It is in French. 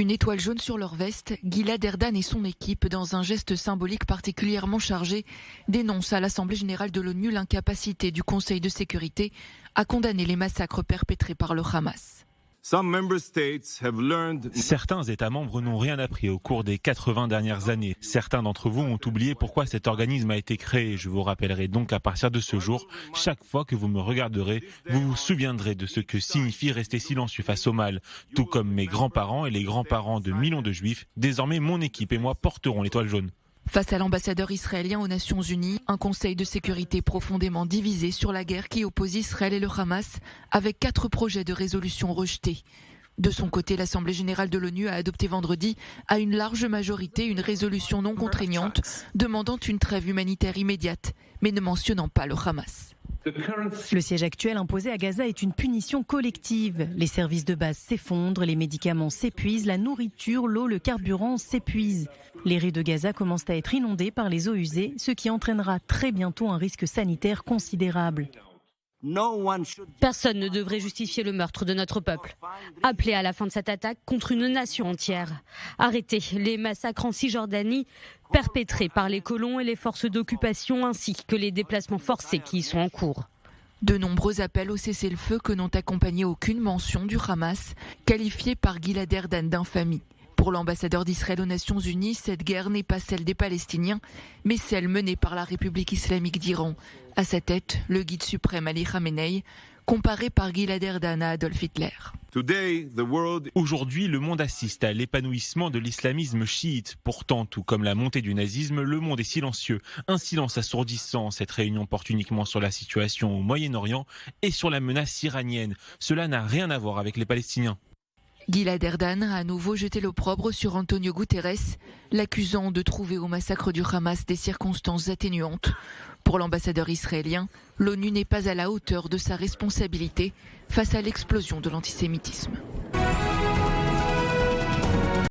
Une étoile jaune sur leur veste, Gilad Erdan et son équipe, dans un geste symbolique particulièrement chargé, dénoncent à l'Assemblée générale de l'ONU l'incapacité du Conseil de sécurité à condamner les massacres perpétrés par le Hamas. Certains États membres n'ont rien appris au cours des 80 dernières années. Certains d'entre vous ont oublié pourquoi cet organisme a été créé. Je vous rappellerai donc à partir de ce jour, chaque fois que vous me regarderez, vous vous souviendrez de ce que signifie rester silencieux face au mal. Tout comme mes grands-parents et les grands-parents de millions de juifs, désormais mon équipe et moi porterons l'étoile jaune. Face à l'ambassadeur israélien aux Nations Unies, un conseil de sécurité profondément divisé sur la guerre qui oppose Israël et le Hamas, avec 4 projets de résolution rejetés. De son côté, l'Assemblée générale de l'ONU a adopté vendredi, à une large majorité, une résolution non contraignante demandant une trêve humanitaire immédiate, mais ne mentionnant pas le Hamas. Le siège actuel imposé à Gaza est une punition collective. Les services de base s'effondrent, les médicaments s'épuisent, la nourriture, l'eau, le carburant s'épuisent. Les rues de Gaza commencent à être inondées par les eaux usées, ce qui entraînera très bientôt un risque sanitaire considérable. Personne ne devrait justifier le meurtre de notre peuple. Appeler à la fin de cette attaque contre une nation entière. Arrêter les massacres en Cisjordanie perpétrés par les colons et les forces d'occupation ainsi que les déplacements forcés qui y sont en cours. De nombreux appels au cessez-le-feu que n'ont accompagné aucune mention du Hamas, qualifié par Gilad Erdan d'infamie. Pour l'ambassadeur d'Israël aux Nations Unies, cette guerre n'est pas celle des Palestiniens, mais celle menée par la République islamique d'Iran. À sa tête, le guide suprême Ali Khamenei, comparé par Gilad Erdan à Adolf Hitler. Aujourd'hui, le monde assiste à l'épanouissement de l'islamisme chiite. Pourtant, tout comme la montée du nazisme, le monde est silencieux. Un silence assourdissant. Cette réunion porte uniquement sur la situation au Moyen-Orient et sur la menace iranienne. Cela n'a rien à voir avec les Palestiniens. Gilad Erdan a à nouveau jeté l'opprobre sur Antonio Guterres, l'accusant de trouver au massacre du Hamas des circonstances atténuantes. Pour l'ambassadeur israélien, l'ONU n'est pas à la hauteur de sa responsabilité face à l'explosion de l'antisémitisme.